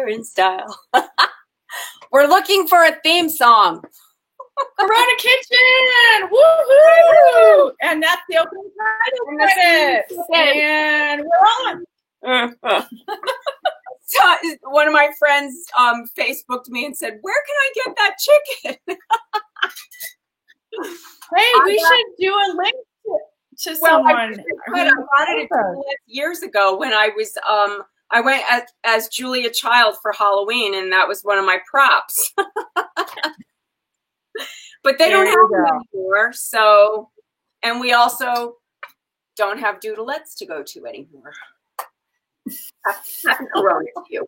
together in style. We're looking for a theme song. Corona Kitchen! Woohoo! And that's the opening title credits. And we're on. So one of my friends Facebooked me and said, "Where can I get that chicken?" Hey, we should do a link to someone. I got it years ago when I was I went as Julia Child for Halloween, and that was one of my props. But they don't have them anymore. So, and we also don't have doodlettes to go to anymore. Happy Corona to you.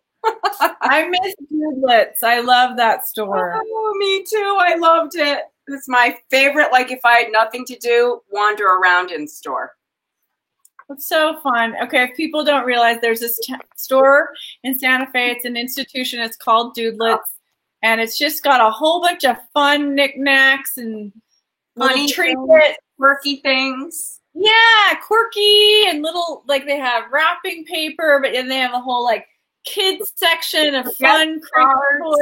I miss doodlets. I love that store. Oh, me too. I loved it. It's my favorite. Like if I had nothing to do, wander around in the store. It's so fun. Okay, if people don't realize, there's this store in Santa Fe. It's an institution. It's called Doodlets. And it's just got a whole bunch of fun knickknacks and funny trinkets, quirky things. Yeah, quirky and little, like they have wrapping paper, but then they have a whole like kids section of fun cards,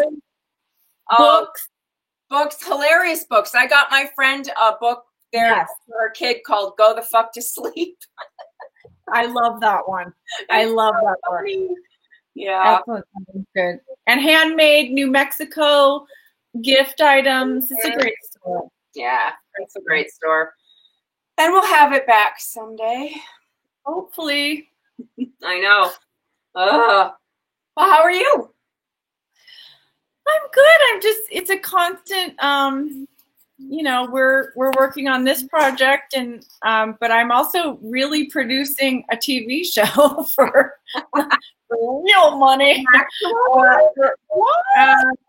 books, hilarious books. I got my friend a book there for her kid called "Go the Fuck to Sleep." I love that one. I love that one. Yeah, that's good. And handmade New Mexico gift items. It's a great store. Yeah, it's a great store. And we'll have it back someday. Hopefully. I know. Well, how are you? I'm good. It's a constant, we're working on this project and, but I'm also really producing a TV show for real money.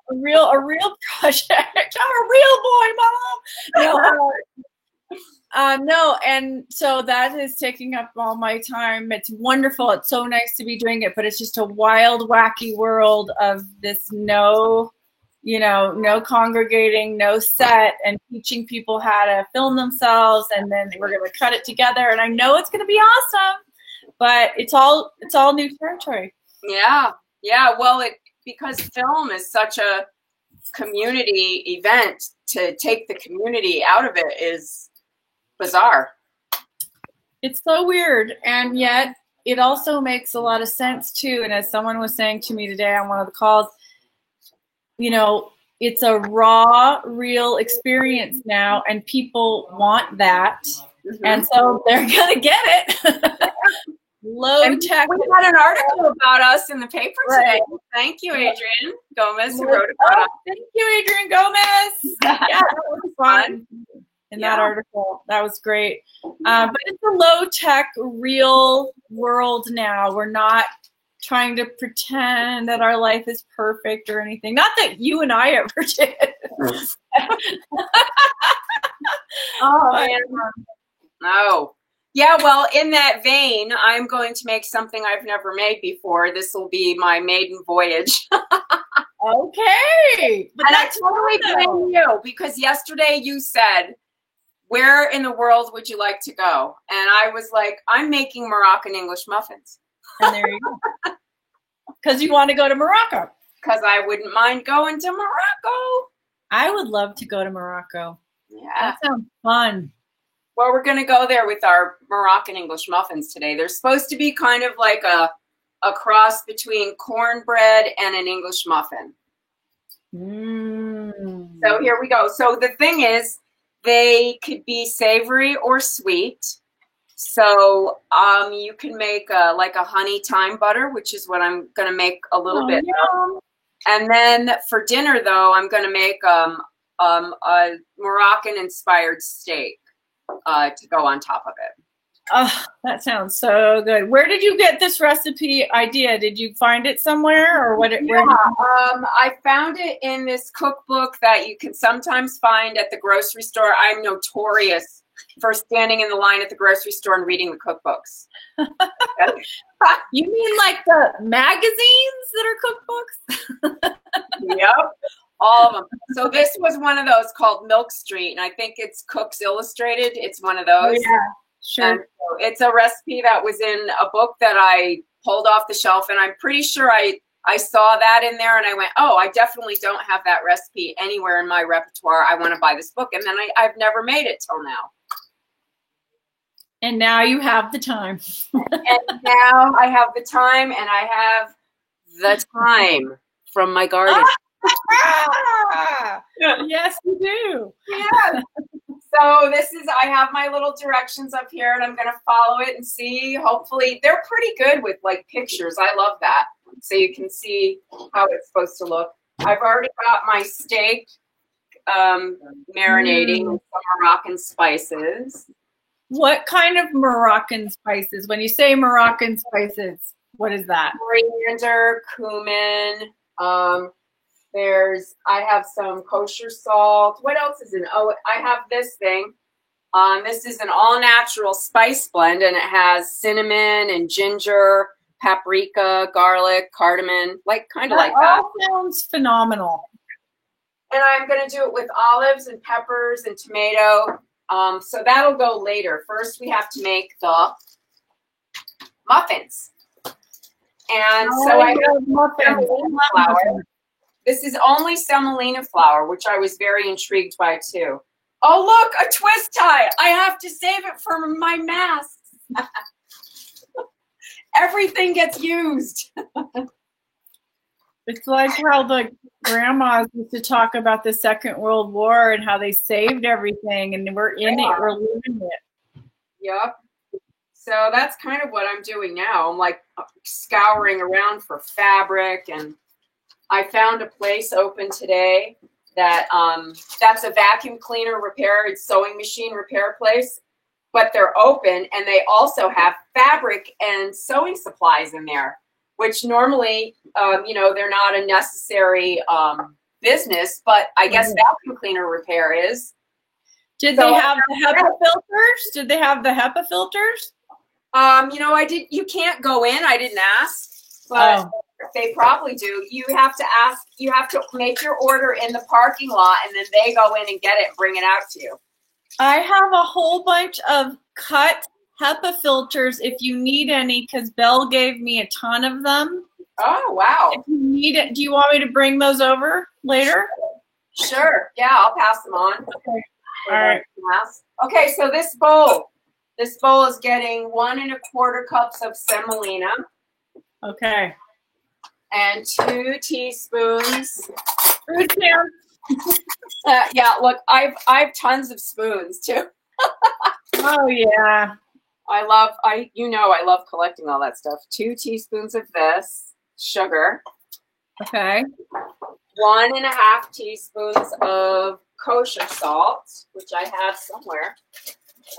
A real project. I'm a real boy, Mom. No, and so that is taking up all my time. It's wonderful. It's so nice to be doing it, but it's just a wild, wacky world of this no congregating, no set, and teaching people how to film themselves, and then we're going to cut it together. And I know it's going to be awesome, but it's all new territory. Yeah. Well, because film is such a community event, to take the community out of it is bizarre. It's so weird, and yet it also makes a lot of sense too. And as someone was saying to me today on one of the calls, it's a raw, real experience now, and people want that. Mm-hmm. And so they're gonna get it. Low tech. We had an article about us in the paper today. Thank you, Adrian Gomez, who wrote about us. Thank you, Adrian Gomez. Yeah, that was fun. In that article. That was great. But it's a low-tech, real world now. We're not trying to pretend that our life is perfect or anything. Not that you and I ever did. No. Yeah, well, in that vein, I'm going to make something I've never made before. This will be my maiden voyage. Okay. But and I totally blame you, because yesterday you said, "Where in the world would you like to go?" And I was like, "I'm making Moroccan English muffins." And there you go. Because you want to go to Morocco. Because I wouldn't mind going to Morocco. I would love to go to Morocco. Yeah. That sounds fun. Well, we're going to go there with our Moroccan English muffins today. They're supposed to be kind of like a cross between cornbread and an English muffin. So here we go. So the thing is, they could be savory or sweet. So you can make like a honey thyme butter, which is what I'm going to make a little bit of. And then for dinner, though, I'm going to make a Moroccan-inspired steak to go on top of it. Oh, that sounds so good. Where did you get this recipe idea? Did you find it somewhere, or what? I found it in this cookbook that you can sometimes find at the grocery store. I'm notorious for standing in the line at the grocery store and reading the cookbooks. You mean like the magazines that are cookbooks? Yep, all of them. So this was one of those called Milk Street, and I think it's Cooks Illustrated. It's one of those. Yeah. Sure. And so it's a recipe that was in a book that I pulled off the shelf, and I'm pretty sure I I saw that in there and I went, oh, I definitely don't have that recipe anywhere in my repertoire. I want to buy this book. And then I've never made it till now. And now you have the time. And now I have the time, and I have the time from my garden. Yes, you do. Yeah. So I have my little directions up here, and I'm going to follow it and see. Hopefully, they're pretty good with like pictures. I love that. So you can see how it's supposed to look. I've already got my steak marinating with some Moroccan spices. What kind of Moroccan spices? When you say Moroccan spices, what is that? Coriander, cumin. I have some kosher salt. What else is in? Oh, I have this thing. This is an all-natural spice blend, and it has cinnamon and ginger, paprika, garlic, cardamom, kind of like that. All sounds phenomenal. And I'm going to do it with olives and peppers and tomato. So that'll go later. First, we have to make the muffins. And so I have semolina flour. This is only semolina flour, which I was very intrigued by too. Oh, look, a twist tie. I have to save it for my masks. Everything gets used. It's like how the grandmas used to talk about the Second World War and how they saved everything, and we're in it, we're living it. Yep. So that's kind of what I'm doing now. I'm like scouring around for fabric, and I found a place open today that that's a vacuum cleaner repair, it's sewing machine repair place, but they're open, and they also have fabric and sewing supplies in there, which normally, they're not a necessary business, but I guess vacuum cleaner repair is. Did they have the HEPA filters? Did they have the HEPA filters? You can't go in. I didn't ask, but they probably do. You have to ask. You have to make your order in the parking lot, and then they go in and get it and bring it out to you. I have a whole bunch of cut HEPA filters if you need any, because Belle gave me a ton of them. Oh, wow. If you need it, do you want me to bring those over later? Sure. Yeah, I'll pass them on. Okay. All right. Okay, so this bowl is getting 1 1/4 cups of semolina. Okay. And 2 teaspoons. Fruit jam. Yeah, look, I have tons of spoons too. Oh yeah. I love collecting all that stuff. 2 teaspoons of this sugar. Okay. 1 1/2 teaspoons of kosher salt, which I have somewhere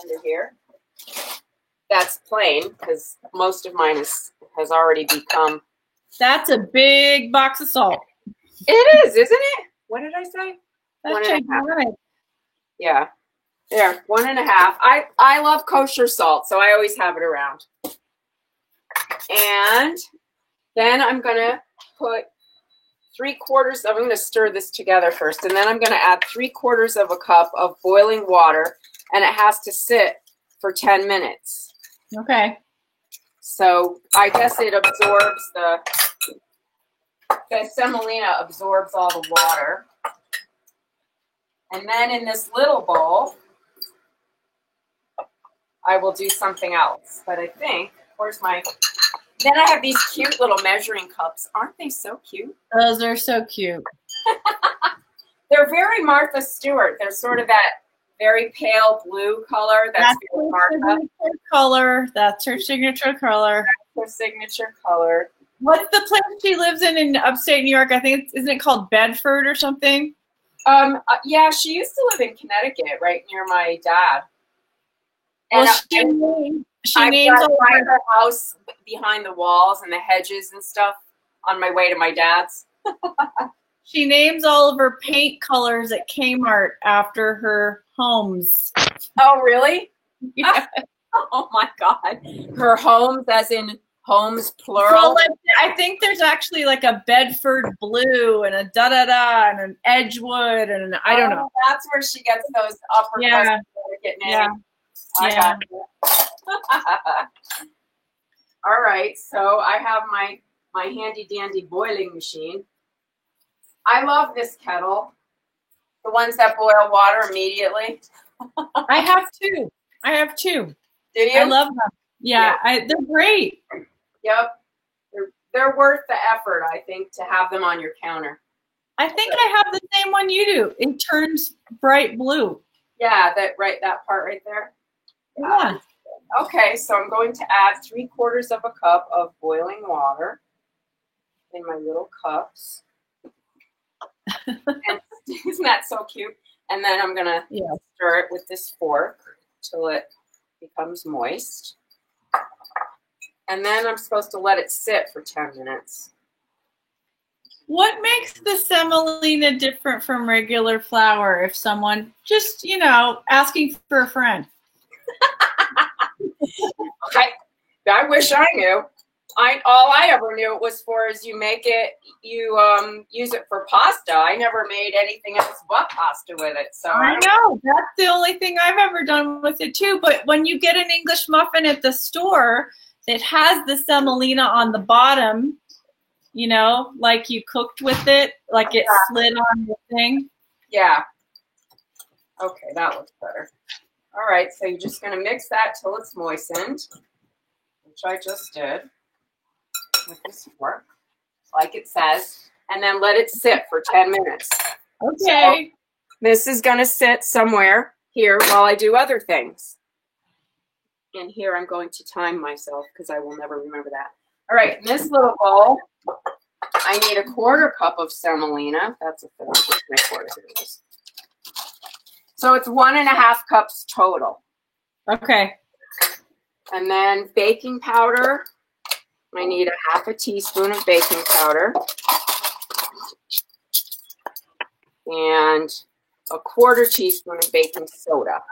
under here. That's plain because most of mine has already become. That's a big box of salt. It is, isn't it? What did I say? That's gigantic. Yeah. There, 1 1/2. I love kosher salt, so I always have it around. And then I'm gonna put 3/4. I'm gonna stir this together first, and then I'm gonna add 3/4 of a cup of boiling water, and it has to sit for 10 minutes. Okay. So I guess it absorbs the semolina absorbs all the water. And then in this little bowl, I will do something else. But I think, then I have these cute little measuring cups. Aren't they so cute? Those are so cute. They're very Martha Stewart. They're sort of that very pale blue color. That's very Martha. Color. That's her signature color. That's her signature color. What's the place she lives in upstate New York? I think isn't it called Bedford or something? Yeah, she used to live in Connecticut, right near my dad. And she names her house behind the walls and the hedges and stuff on my way to my dad's. She names all of her paint colors at Kmart after her homes. Oh, really? Yeah. Oh my God. Her homes, as in homes plural. Well, I think there's actually like a Bedford blue and a da-da-da and an Edgewood and I don't know. That's where she gets those upper names. Yeah. All right. So I have my my handy dandy boiling machine. I love this kettle. The ones that boil water immediately. I have two. Do you? I love them. Yeah. They're great. Yep. They're worth the effort, I think, to have them on your counter. I think I have the same one you do. It turns bright blue. Yeah, that part right there. Yeah. Okay, so I'm going to add 3/4 of a cup of boiling water in my little cups. And isn't that so cute? And then I'm going to stir it with this fork till it becomes moist. And then I'm supposed to let it sit for 10 minutes. What makes the semolina different from regular flour if someone just, asking for a friend? I wish I knew. All I ever knew it was for is you make it, you use it for pasta. I never made anything else but pasta with it. So I know that's the only thing I've ever done with it too. But when you get an English muffin at the store that has the semolina on the bottom, like you cooked with it, like it slid on the thing. Yeah. Okay, that looks better. All right, so you're just going to mix that till it's moistened, which I just did with this fork, like it says, and then let it sit for 10 minutes. Okay. So this is going to sit somewhere here while I do other things. And here I'm going to time myself because I will never remember that. All right, in this little bowl, I need 1/4 cup of semolina. That's a third. My quarter here it is. So it's 1.5 cups total. Okay. And then baking powder. I need 1/2 teaspoon of baking powder. And 1/4 teaspoon of baking soda.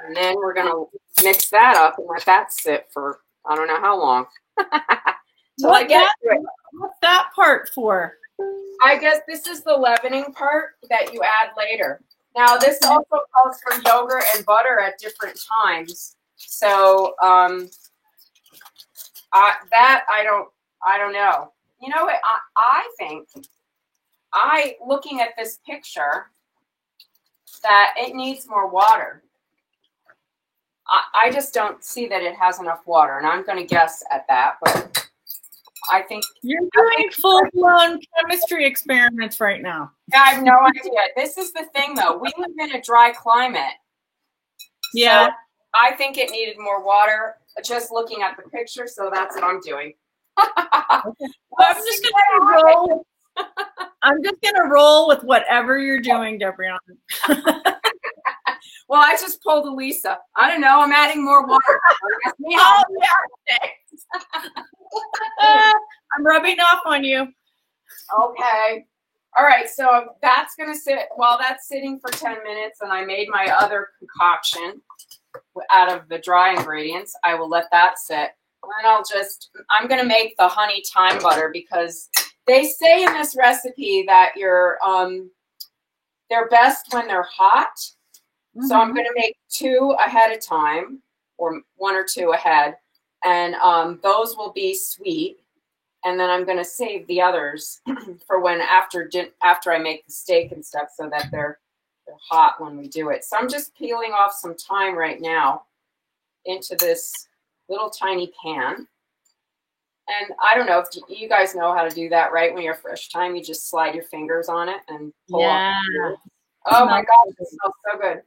And then we're going to mix that up and let that sit for, I don't know how long. What's that part for? I guess this is the leavening part that you add later. Now, this also calls for yogurt and butter at different times. So I don't know. You know what? I think looking at this picture that it needs more water. I just don't see that it has enough water, and I'm going to guess at that, but I think you're doing full-blown chemistry experiments right now. Yeah, I have no idea. This is the thing, though. We live in a dry climate. Yeah. So I think it needed more water, just looking at the picture, so that's what I'm doing. Okay. I'm just gonna roll with whatever you're doing, Debrianna. Well, I just pulled a Lisa. I don't know. I'm adding more water. Oh, yeah. I'm rubbing off on you. Okay. All right. So that's going to sit while that's sitting for 10 minutes, and I made my other concoction out of the dry ingredients. I will let that sit. And I'm going to make the honey thyme butter because they say in this recipe that they're best when they're hot. Mm-hmm. So I'm going to make 2 ahead of time, or 1 or 2 ahead, and those will be sweet. And then I'm going to save the others for when after I make the steak and stuff, so that they're hot when we do it. So I'm just peeling off some thyme right now into this little tiny pan. And I don't know if you guys know how to do that, right? When you're fresh thyme, you just slide your fingers on it and pull off. Oh my gosh, it smells so good.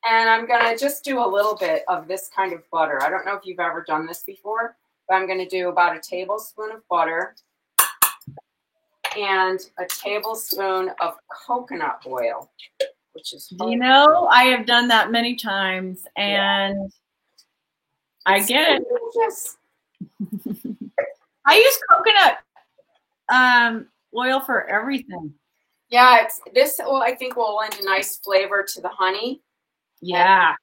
And I'm going to just do a little bit of this kind of butter. I don't know if you've ever done this before, but I'm going to do about a tablespoon of butter and a tablespoon of coconut oil, which is fun. I have done that many times, and I get it. I use coconut oil for everything. Yeah, this I think will lend a nice flavor to the honey. Yeah.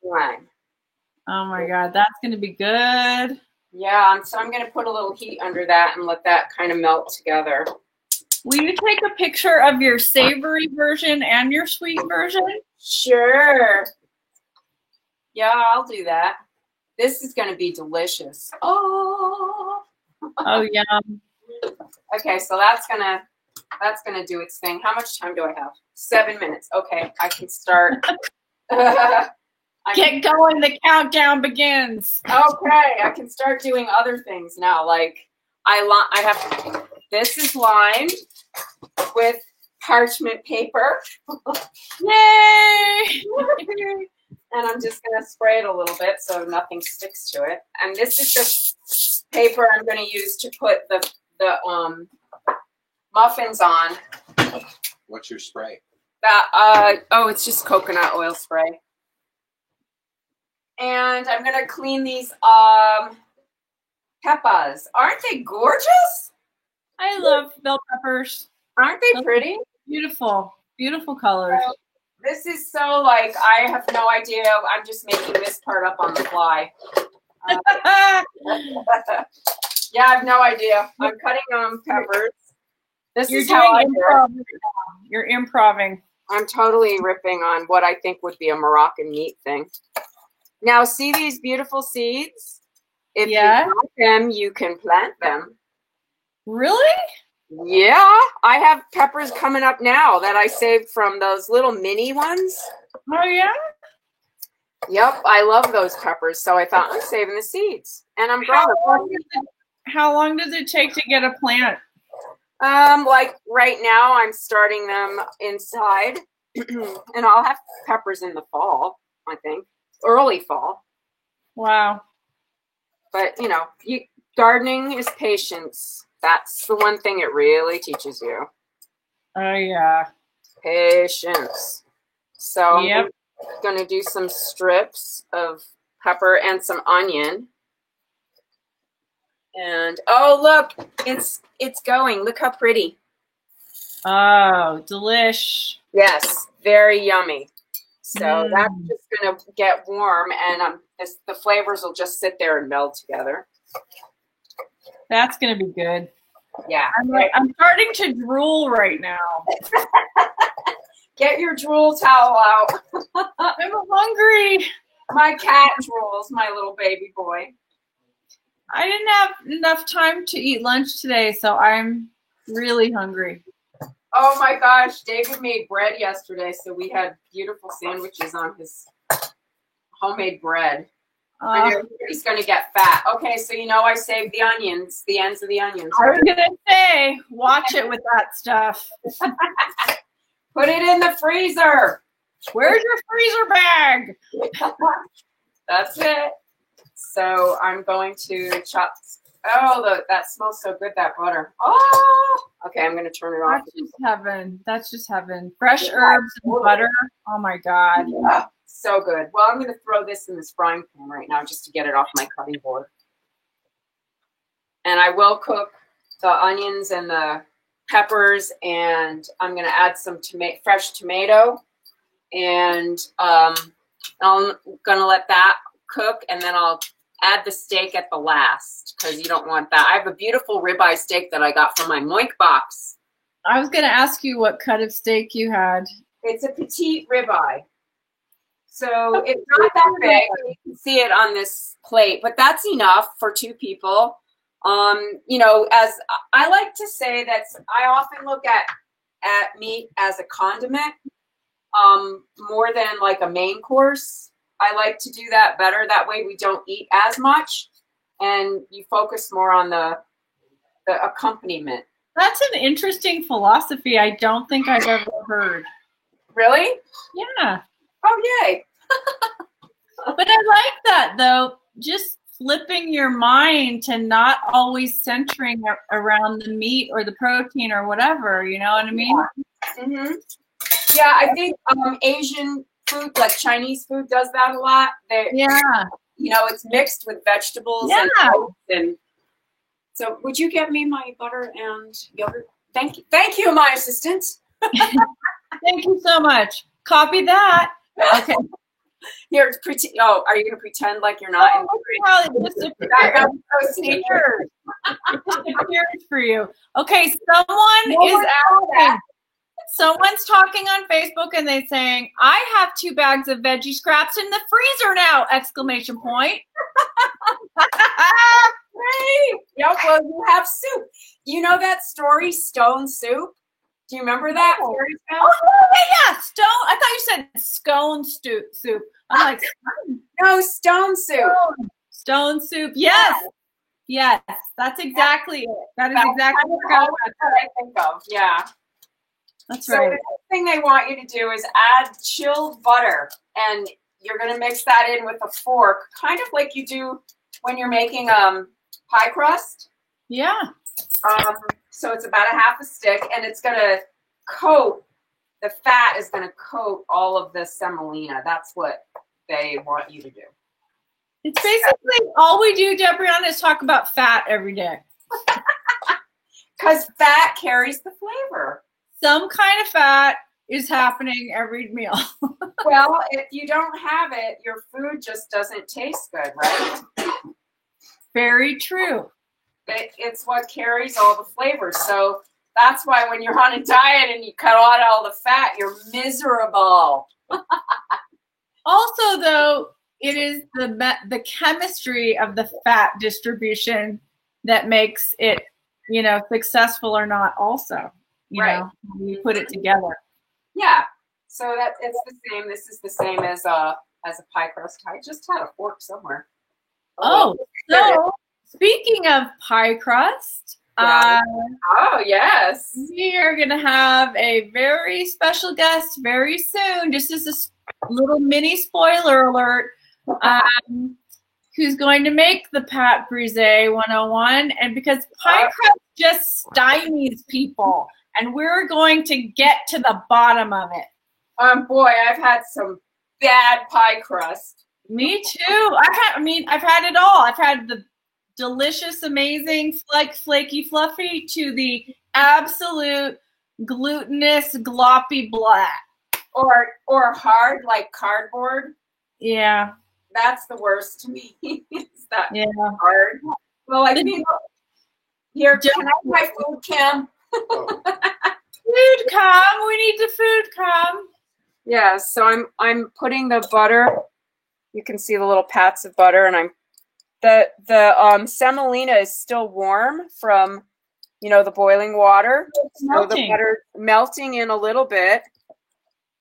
Oh my God, that's going to be good. Yeah, so I'm going to put a little heat under that and let that kind of melt together. Will you take a picture of your savory version and your sweet version? Sure. Yeah, I'll do that. This is going to be delicious. Oh. Oh, yeah. Okay, so that's gonna do its thing. How much time do I have? 7 minutes. Okay, I can start. Get going. The countdown begins. Okay, I can start doing other things now. Like I have. This is lined with parchment paper. Yay! And I'm just gonna spray it a little bit so nothing sticks to it. And this is the paper I'm gonna use to put the muffins on. What's your spray? It's just coconut oil spray. And I'm gonna clean these peppers. Aren't they gorgeous? I love bell peppers. Aren't they pretty? Beautiful, beautiful colors. This is so like, I have no idea. I'm just making this part up on the fly. Yeah, I have no idea. I'm cutting peppers. You're doing improv. You're improving. I'm totally ripping on what I think would be a Moroccan meat thing. Now, see these beautiful seeds? If you want them, you can plant them. Really? Yeah, I have peppers coming up now that I saved from those little mini ones. Oh, yeah? Yep, I love those peppers, so I thought I'm saving the seeds. And I'm growing them. How long does it take to get a plant? Like right now I'm starting them inside and I'll have peppers in the fall, I think. Early fall. Wow. But you know, gardening is patience. That's the one thing it really teaches you. Oh yeah. Patience. So I'm gonna do some strips of pepper and some onion. And oh look, it's going. Look how pretty. Oh, delish. Yes, very yummy. So that's just gonna get warm, and the flavors will just sit there and meld together. That's gonna be good. Yeah, I'm starting to drool right now. Get your drool towel out. I'm hungry. My cat drools, my little baby boy. I didn't have enough time to eat lunch today, so I'm really hungry. Oh my gosh, David made bread yesterday, so we had beautiful sandwiches on his homemade bread. I know he's going to get fat. Okay, so you know I saved the onions, the ends of the onions. I was going to say, watch it with that stuff. Put it in the freezer. Where's your freezer bag? That's it. So I'm going to chop. Oh, that smells so good, that butter. Oh, okay, I'm going to turn it off. That's just heaven. That's just heaven. Fresh herbs and butter. Oh, my God. Yeah, so good. Well, I'm going to throw this in this frying pan right now just to get it off my cutting board. And I will cook the onions and the peppers, and I'm going to add some fresh tomato. And I'm going to let that cook, and then I'll add the steak at the last because you don't want that. I have a beautiful ribeye steak that I got from my Moink box. I was going to ask you what cut of steak you had. It's a petite ribeye. So it's not that big. You can see it on this plate, but that's enough for two people. You know, as I like to say that I often look at meat as a condiment more than like a main course. I like to do that better. That way we don't eat as much and you focus more on the accompaniment. That's an interesting philosophy I don't think I've ever heard. Really? Yeah. Oh, yay. But I like that, though. Just flipping your mind to not always centering around the meat or the protein or whatever. You know what I mean? Yeah, yeah, I think Asian food, like Chinese food, does that a lot. Yeah. You know, it's mixed with vegetables and so would you get me my butter and yogurt? Thank you. Thank you, my assistant. Thank you so much. Copy that. Okay. Here, oh, are you going to pretend like you're not? Probably disappeared for you. Okay, someone is asking. Someone's talking on Facebook and they're saying, I have 2 bags of veggie scraps in the freezer now! Exclamation point. Great. Yeah, well, you have soup. You know that story, Stone Soup? Do you remember that? Oh, yeah, stone. I thought you said scone soup. I'm like, no, stone soup. Stone soup. Yes. Yes, that's exactly it. That is exactly what I think of. Yeah. That's right. So the next thing they want you to do is add chilled butter, and you're going to mix that in with a fork, kind of like you do when you're making pie crust. Yeah. So it's about a half a stick, and it's going to coat, the fat is going to coat all of the semolina. That's what they want you to do. It's basically all we do, Debriana, is talk about fat every day. Because fat carries the flavor. Some kind of fat is happening every meal. Well, if you don't have it, your food just doesn't taste good, right? Very true. It's what carries all the flavors. So that's why when you're on a diet and you cut out all the fat, you're miserable. Also, though, it is the chemistry of the fat distribution that makes it, successful or not. Also, you know, you put it together. Yeah. So that it's the same. This is the same as a pie crust. I just had a fork somewhere. Oh, so speaking of pie crust, oh yes, we are going to have a very special guest very soon. Just as a little mini spoiler alert, who's going to make the Pat Brise 101, and because pie crust just stymies people, and we're going to get to the bottom of it. Boy, I've had some bad pie crust. Me too. I've had it all. I've had the delicious, amazing, flaky, fluffy to the absolute glutinous, gloppy blah. Or hard like cardboard. Yeah. That's the worst to me. Is that hard? Well, I think here, can I have my food cam? Food cam. We need the food cam. Yeah, so I'm putting the butter. You can see the little pats of butter, and the semolina is still warm from, the boiling water. It's melting. So the butter melting in a little bit,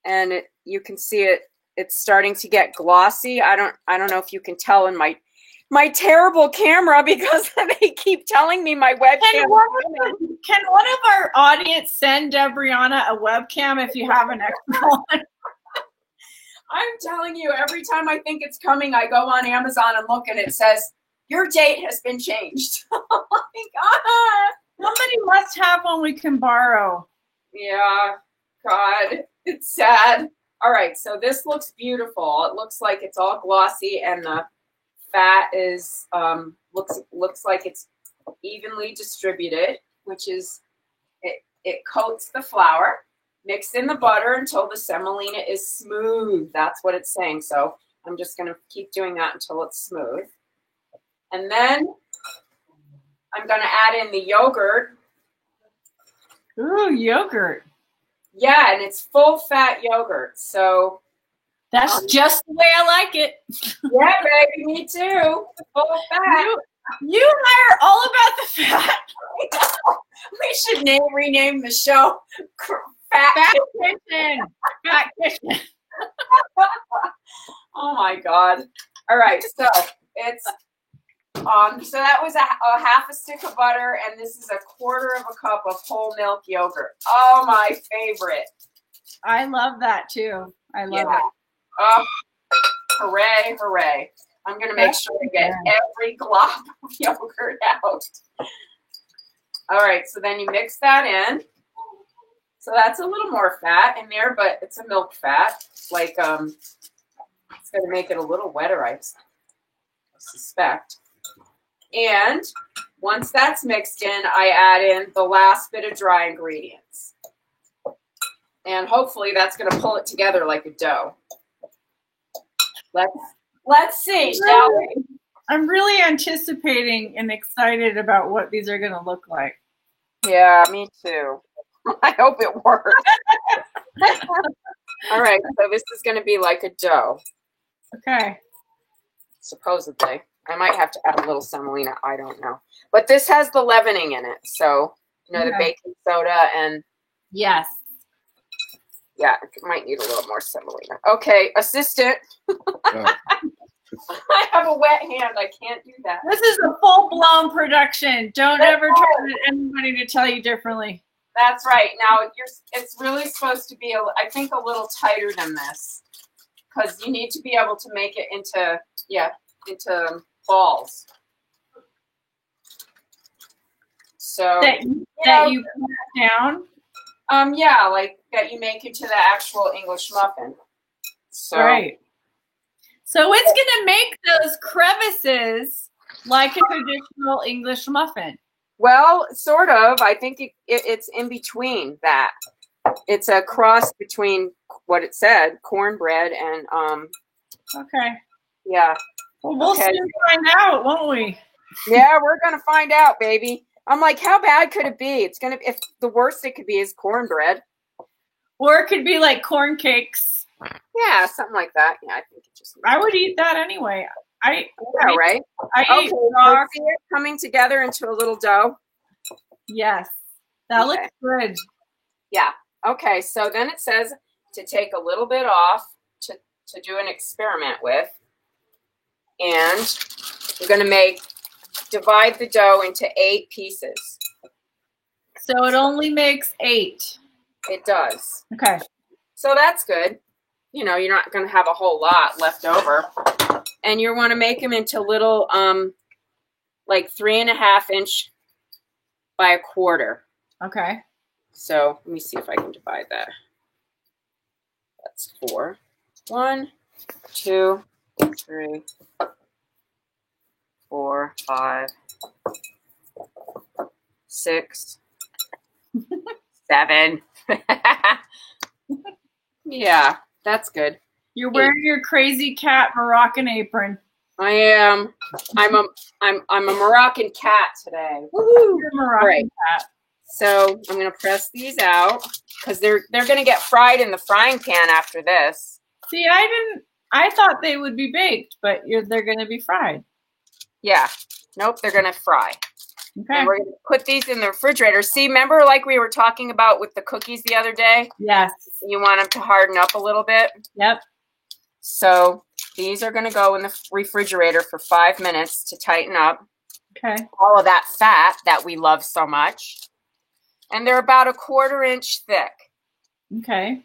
and you can see it's starting to get glossy. I don't know if you can tell in my terrible camera because they keep telling me my webcam. Can one of our audience send Debriana a webcam if you have an extra one? I'm telling you, every time I think it's coming, I go on Amazon and look, and it says, your date has been changed. Oh my God. Somebody must have one we can borrow. Yeah, God, it's sad. All right, so this looks beautiful. It looks like it's all glossy, and the fat is looks like it's evenly distributed, which is it coats the flour. Mix in the butter until the semolina is smooth. That's what it's saying. So I'm just going to keep doing that until it's smooth. And then I'm going to add in the yogurt. Ooh, yogurt. Yeah, and it's full fat yogurt. So that's just the way I like it. Yeah, baby, me too. Full fat. You and I are all about the fat. We should rename the show Fat Kitchen. Fat Kitchen. Oh my God. All right, so it's so that was a half a stick of butter, and this is a quarter of a cup of whole milk yogurt. Oh, my favorite. I love that too. I love it. Oh, hooray, hooray. I'm going to make sure to get every glop of yogurt out. All right, so then you mix that in. So that's a little more fat in there, but it's a milk fat. Like, it's going to make it a little wetter, I suspect. And once that's mixed in, I add in the last bit of dry ingredients. And hopefully that's going to pull it together like a dough. Let's see, shall we? I'm really anticipating and excited about what these are going to look like. Yeah, me too. I hope it works. All right, so this is going to be like a dough. Okay. Supposedly. I might have to add a little semolina. I don't know. But this has the leavening in it. So, you know, the baking soda and... Yes. Yeah, it might need a little more semolina. Okay, assistant. I have a wet hand. I can't do that. This is a full-blown production. Don't ever try to get anybody to tell you differently. That's right. Now, it's really supposed to be, I think, a little tighter than this. Because you need to be able to make it into, into balls. So that you put down? Yeah, like that you make into the actual English muffin. So, right. So it's going to make those crevices like a traditional English muffin. Well, sort of. I think it's in between that. It's a cross between what it said, cornbread, and Okay. Yeah. Well, we'll soon find out, won't we? Yeah, we're gonna find out, baby. I'm like, how bad could it be? It's gonna. If the worst it could be is cornbread, or it could be like corn cakes. Yeah, something like that. Yeah, I think it just. I would eat that anyway. Right. I eat raw. See it coming together into a little dough. Yes, that looks good. Yeah. Okay. So then it says to take a little bit off to do an experiment with, and we're going to divide the dough into 8 pieces. So it only makes 8. It does. Okay. So that's good. You know, you're not going to have a whole lot left over. And you want to make them into little, like 3.5 inch by 1/4. Okay. So let me see if I can divide that. That's 4. 1, 2, 3, 4, 5, 6, 7. Yeah, that's good. You're wearing your crazy cat Moroccan apron. I am. I'm a Moroccan cat today. Woohoo! You're a Moroccan cat. So I'm gonna press these out because they're gonna get fried in the frying pan after this. See, I thought they would be baked, but they're gonna be fried. Yeah. Nope, they're gonna fry. Okay. And we're gonna put these in the refrigerator. See, remember like we were talking about with the cookies the other day? Yes. You want them to harden up a little bit? Yep. So these are gonna go in the refrigerator for 5 minutes to tighten up. Okay. All of that fat that we love so much. And they're about 1/4 inch thick. Okay.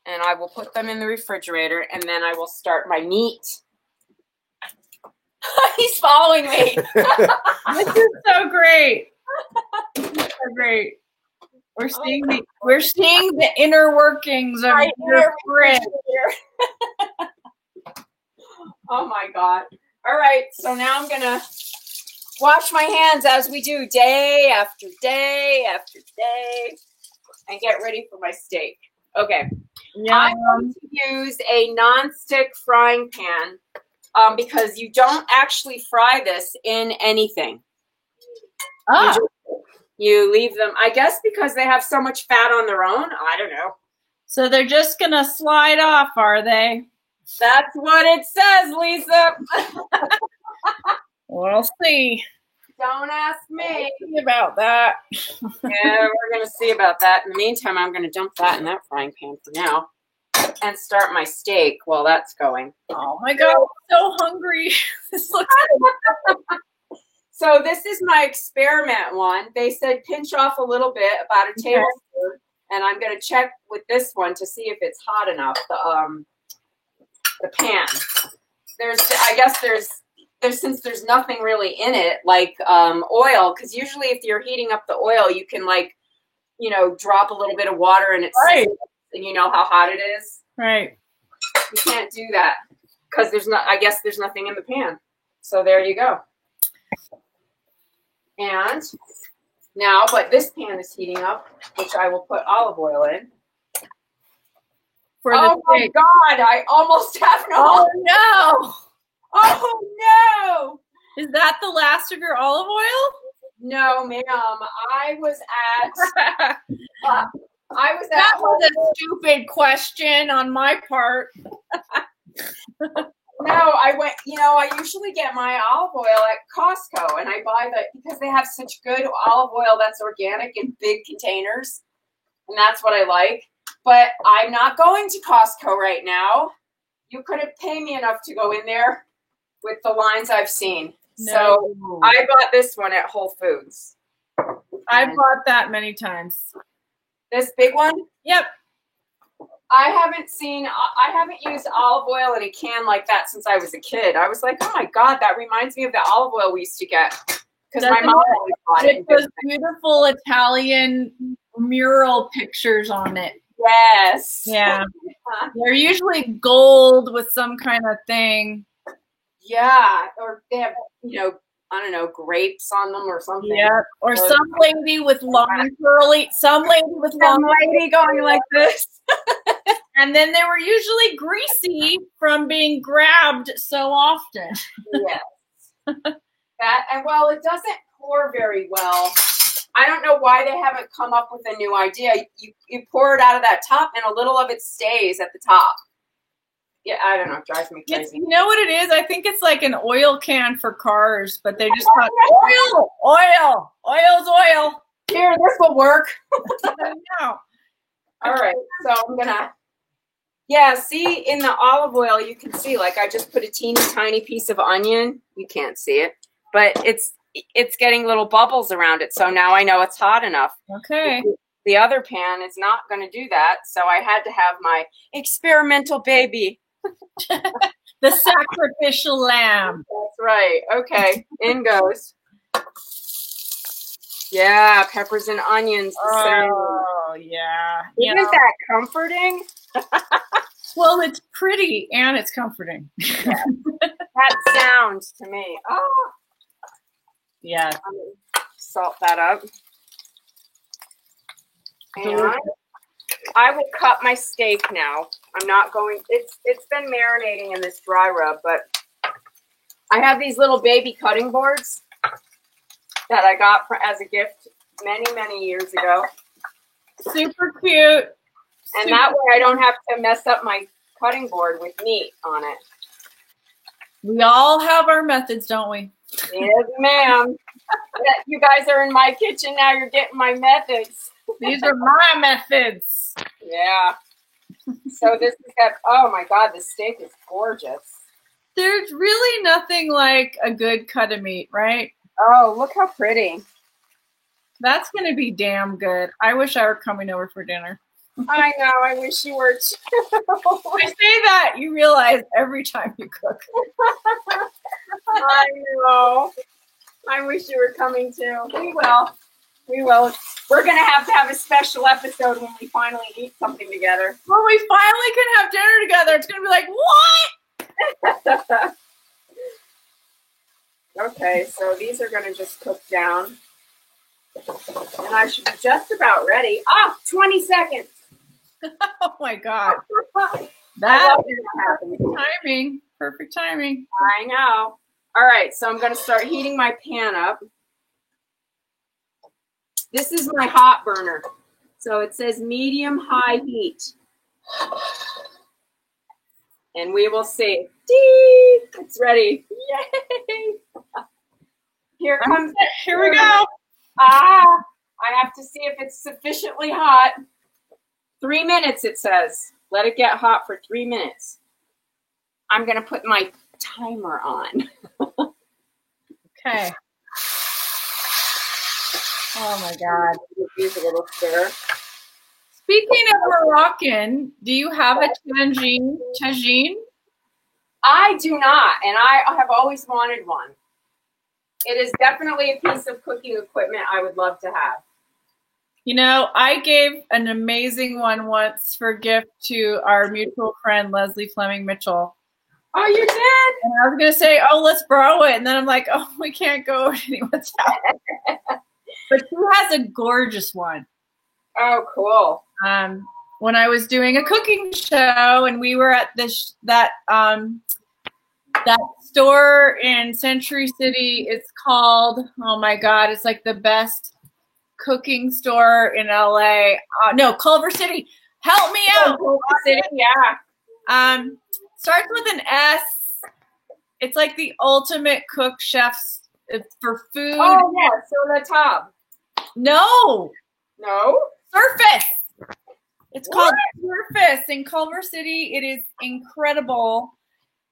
And I will put them in the refrigerator, and then I will start my meat. He's following me. This is so great. So great. We're seeing the inner workings of your fridge. Oh my God. All right, so now I'm gonna wash my hands as we do day after day after day and get ready for my steak. Okay. I'm going to use a non-stick frying pan because you don't actually fry this in anything. Oh. You leave them, I guess because they have so much fat on their own. I don't know. So they're just going to slide off, are they? That's what it says, Lisa. We'll see. Don't ask me. We'll see about that. Yeah, we're going to see about that. In the meantime, I'm going to dump that in that frying pan for now and start my steak while that's going. Oh my God, I'm so hungry. This looks So this is my experiment one. They said pinch off a little bit, about a tablespoon, and I'm going to check with this one to see if it's hot enough, the pan. I guess since there's nothing really in it, like oil, because usually if you're heating up the oil, you can drop a little bit of water and it's right. And you know how hot it is. Right. You can't do that because I guess there's nothing in the pan. So there you go. And now, but this pan is heating up, which I will put olive oil in. Oh my God, I almost have no. Oh no. Oh no! Is that the last of your olive oil? No, ma'am. I was at. I was at. That was a stupid question on my part. No, I went. I usually get my olive oil at Costco, and I buy because they have such good olive oil that's organic in big containers, and that's what I like. But I'm not going to Costco right now. You couldn't pay me enough to go in there with the lines I've seen. No. So I bought this one at Whole Foods. I bought that many times. This big one? Yep. I haven't used olive oil in a can like that since I was a kid. I was like, oh my God, that reminds me of the olive oil we used to get. Because my mom always bought it. With those beautiful Italian mural pictures on it. Yes. Yeah. They're usually gold with some kind of thing. Yeah. Or they have, I don't know, grapes on them or something. Yeah. Or some lady with long curly, some lady going like this. And then they were usually greasy from being grabbed so often. Yes. Well, it doesn't pour very well. I don't know why they haven't come up with a new idea. You pour it out of that top and a little of it stays at the top. Yeah, I don't know. It drives me crazy. You know what it is? I think it's like an oil can for cars, but they just got oil's oil. Here, this will work. I know. All right, so I'm gonna. Yeah, see, in the olive oil, you can see, like, I just put a teeny tiny piece of onion. You can't see it, but it's getting little bubbles around it. So now I know it's hot enough. Okay. The other pan is not going to do that. So I had to have my experimental baby. The sacrificial lamb. That's right. Okay, in goes. Yeah, peppers and onions. Oh, yeah. Isn't that comforting? Well, it's pretty and it's comforting. Yeah. That sound to me. Oh. Yeah. Salt that up. And I will cut my steak now. I'm not going. It's been marinating in this dry rub, but I have these little baby cutting boards that I got as a gift many years ago. Super cute. And that way I don't have to mess up my cutting board with meat on it. We all have our methods, don't we? Yes, ma'am. You guys are in my kitchen now. You're getting my methods. These are my methods. Yeah. So this is oh my God, the steak is gorgeous. There's really nothing like a good cut of meat, right? Oh, look how pretty. That's going to be damn good. I wish I were coming over for dinner. I know. I wish you were too. I say that, you realize every time you cook. I know. I wish you were coming too. We will. We will. We're going to have a special episode when we finally eat something together. When we finally can have dinner together, it's going to be like, what? Okay, so these are going to just cook down. And I should be just about ready. 20 seconds. Oh my God. That is perfect timing. Perfect timing. I know. All right, so I'm going to start heating my pan up. This is my hot burner. So it says medium-high heat. And we will see. Dee! It's ready. Yay! Here comes it. Here we go. I have to see if it's sufficiently hot. 3 minutes, it says. Let it get hot for 3 minutes. I'm going to put my timer on. Okay. Oh my God. Use a little stir. Speaking of Moroccan, do you have a tagine? I do not, and I have always wanted one. It is definitely a piece of cooking equipment I would love to have. You know, I gave an amazing one once for a gift to our mutual friend, Leslie Fleming Mitchell. Oh, you did? And I was going to say, oh, let's borrow it. And then I'm like, oh, we can't go over to anyone's house. But she has a gorgeous one. Oh, cool. When I was doing a cooking show and we were at that that store in Century City. It's called, oh my God, it's like the best cooking store in LA. No, Culver City. Help me out. Culver City, yeah. Starts with an S. It's like the ultimate cook chef's for food. Oh yeah, Sur La Table. No. Surface. It's called Surface in Culver City. It is incredible.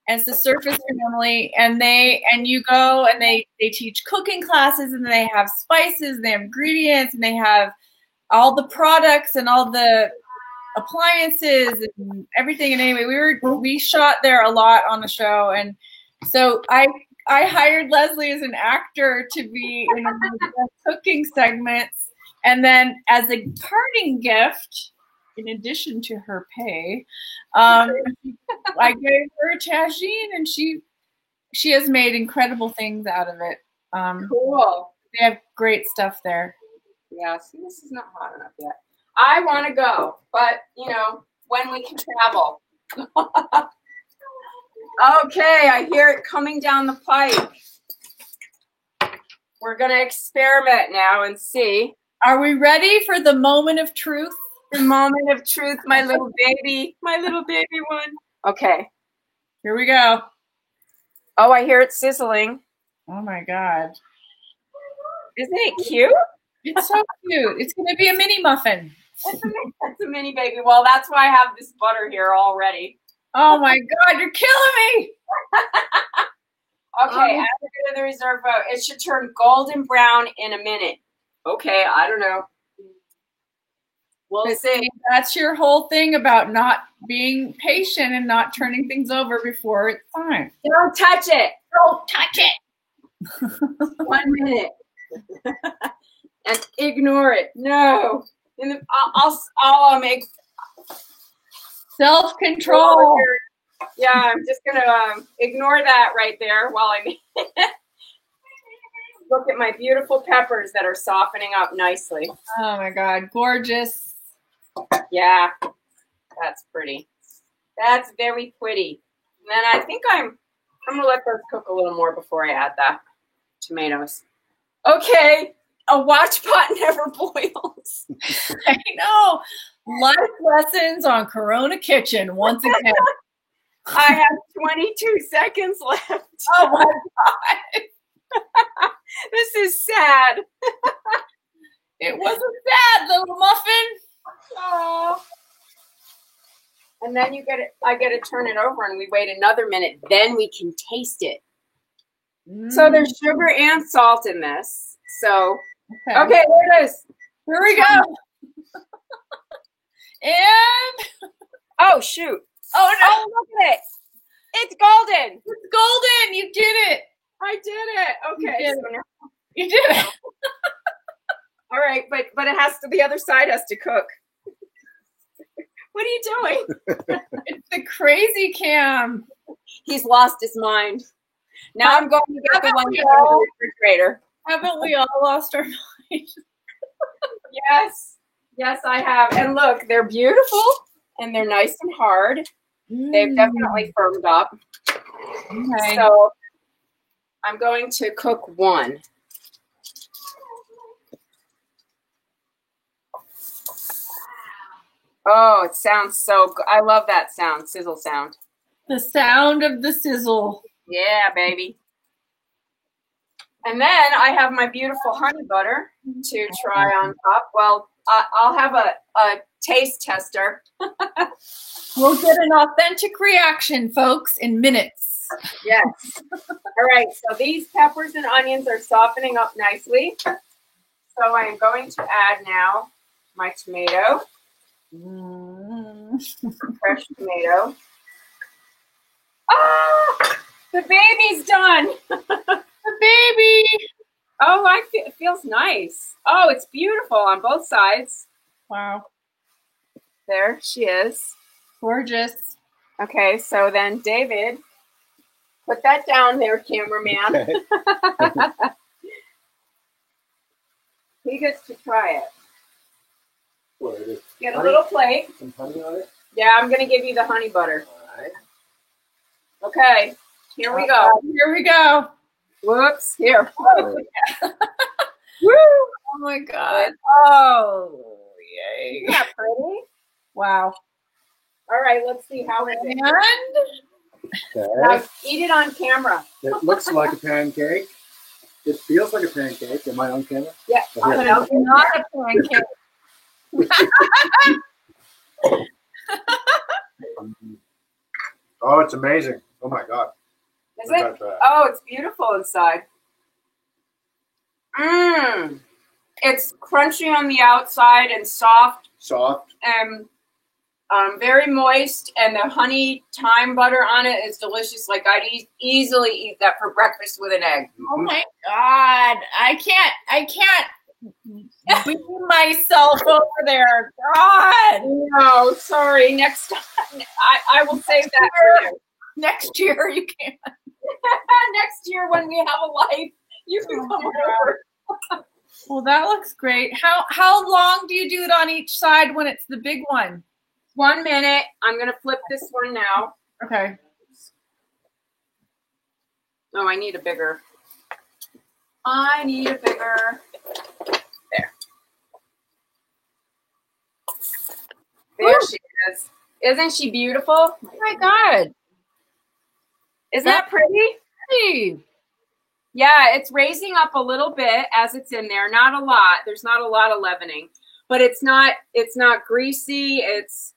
And it's the Surface family, and you go and they teach cooking classes, and they have spices, and they have ingredients, and they have all the products and all the appliances and everything. And anyway, we shot there a lot on the show, and so I hired Leslie as an actor to be in the cooking segments, and then as a parting gift, in addition to her pay, I gave her a tagine, and she has made incredible things out of it. Cool. They have great stuff there. Yeah, see, this is not hot enough yet. I want to go, but, when we can travel. Okay, I hear it coming down the pipe. We're going to experiment now and see. Are we ready for the moment of truth? The moment of truth, my little baby one. Okay. Here we go. Oh, I hear it sizzling. Oh my God. Isn't it cute? It's so cute. It's going to be a mini muffin. That's a mini baby. Well, that's why I have this butter here already. Oh my God, you're killing me. Okay, add it to the reserve vote. It should turn golden brown in a minute. Okay, I don't know. We'll see. That's your whole thing about not being patient and not turning things over before it's time. Don't touch it. Don't touch it. 1 minute. And ignore it. No. I'll make self-control. Yeah, I'm just gonna ignore that right there while I look at my beautiful peppers that are softening up nicely. Oh my God, gorgeous. Yeah, that's pretty. That's very pretty. And then I think I'm gonna let those cook a little more before I add the tomatoes. Okay, a watch pot never boils. I know. Life lessons on Corona Kitchen once again. I have 22 seconds left. Oh my God. This is sad. It was a sad little muffin. Oh. And then I get to turn it over and we wait another minute. Then we can taste it. So there's sugar and salt in this. So, okay, there it is. Here we go. And, oh, shoot. Oh, no. Oh, look at it. It's golden. It's golden. You did it. I did it. Okay. You did it. All right, but it has to, the other side has to cook. What are you doing? It's the crazy cam. He's lost his mind. Now I'm going to get the one in the refrigerator. Haven't we all lost our mind? Yes. Yes, I have. And look, they're beautiful and they're nice and hard. They've definitely firmed up. Okay. So I'm going to cook one. Oh, it sounds so good. I love that sound, sizzle sound. The sound of the sizzle. Yeah, baby. And then I have my beautiful honey butter to try on top. Well, I'll have a taste tester. We'll get an authentic reaction, folks, in minutes. Yes. All right, so these peppers and onions are softening up nicely. So I am going to add now my tomato. Fresh tomato. Oh, the baby's done. The baby. Oh, it feels nice. Oh, it's beautiful on both sides. Wow. There she is. Gorgeous. Okay, so then David, put that down there, cameraman. He gets to try it. What is it? Get a little plate. Some honey on it? Yeah, I'm going to give you the honey butter. All right. Okay. Here we go. Here we go. Whoops. Here. Oh, Woo! Oh my God. Oh, yay. Isn't that pretty? Wow. All right, let's see how it is. And Now okay. eat it on camera. It looks like a pancake. It feels like a pancake. Am I on camera? Yeah. Oh, here. it's not a pancake. Oh, it's amazing. Oh my God. Is I it? gotta try it. Oh, it's beautiful inside. Mmm. It's crunchy on the outside and soft Soft. and very moist. And the honey thyme butter on it is delicious. Like I'd easily eat that for breakfast with an egg. Oh my God. I can't beat myself over there. God. No, sorry. Next time, I will save that for you. Next year you can. Next year when we have a life, you can Oh come my over. Well, that looks great. How long do you do it on each side when it's the big one? 1 minute. I'm gonna flip this one now. Okay. Oh, I need a bigger. There. There she is. Isn't she beautiful? Oh my God. Isn't that pretty? Hey. Yeah, it's raising up a little bit as it's in there. Not a lot. There's not a lot of leavening, but it's not greasy. It's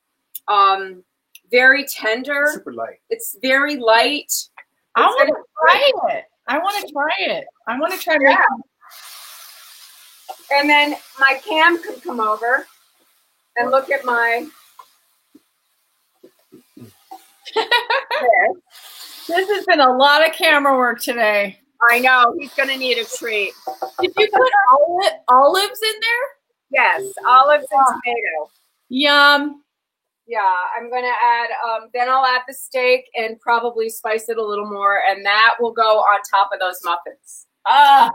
very tender. Super light. It's very light. I want to try it. I want to try making. And then my cam could come over and look at my. This has been a lot of camera work today. I know he's gonna need a treat. Did you put olives in there? Yes, olives and tomato. Yum. Yeah, I'm gonna add. Then I'll add the steak and probably spice it a little more, and that will go on top of those muffins. Ah,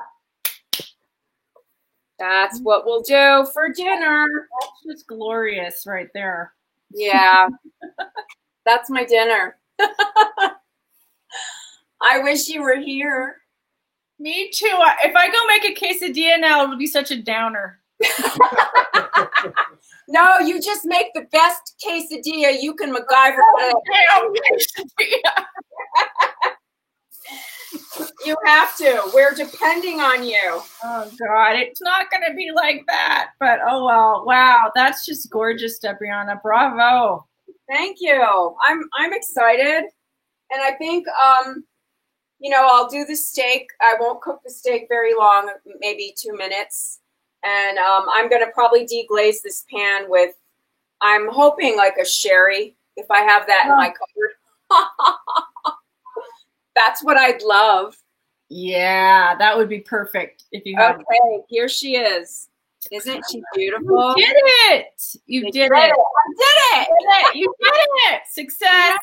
That's what we'll do for dinner. that's just glorious right there. Yeah, that's my dinner. I wish you were here. Me too. If I go make a quesadilla now, it'll be such a downer. No, you just make the best quesadilla you can MacGyver. Damn quesadilla. You have to. We're depending on you. Oh God, it's not going to be like that. But oh well. Wow, that's just gorgeous, Debriana. Bravo. Thank you. I'm excited, and I think I'll do the steak. I won't cook the steak very long, maybe 2 minutes, and I'm gonna probably deglaze this pan with. I'm hoping like a sherry if I have that in my cupboard. That's what I'd love. Yeah, that would be perfect if you had. Okay, here she is. Isn't she beautiful? You did it. You did it. I did it. You did it. Success.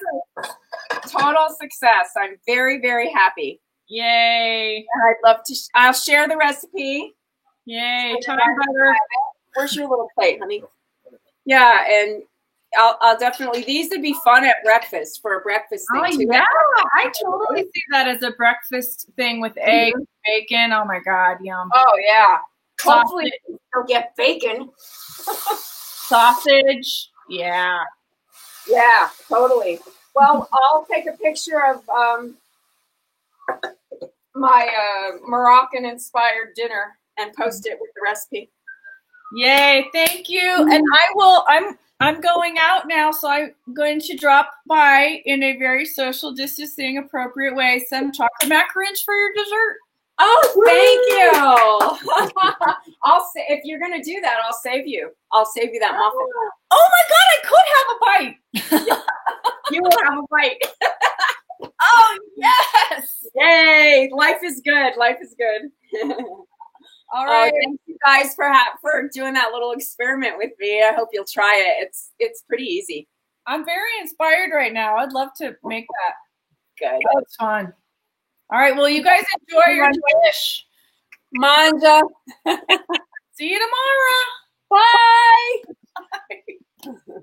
Total success. I'm very, very happy. Yay. And I'd love to. I'll share the recipe. Yay. Time butter. Where's your little plate, honey? Yeah, and I'll definitely. These would be fun at breakfast for a breakfast thing Oh too. yeah, I totally see that as a breakfast thing with eggs, bacon. Oh my God, yum. Oh yeah. Sausage. Hopefully you'll get bacon. Sausage. Yeah. Yeah, totally. Well, I'll take a picture of my Moroccan-inspired dinner and post it with the recipe. Yay! Thank you. And I'm going out now, so I'm going to drop by in a very social distancing appropriate way some chocolate macaroons for your dessert. Oh, thank you. If you're gonna do that, I'll save you. I'll save you that muffin. Oh my God! I could have a bite. You will have a bite. Oh yes! Yay! Life is good. Life is good. All right. Thank you guys for doing that little experiment with me. I hope you'll try it. It's pretty easy. I'm very inspired right now. I'd love to make that. Good. That's fun. All right. Well, you guys enjoy your dish. Manja. See you tomorrow. Bye. Bye.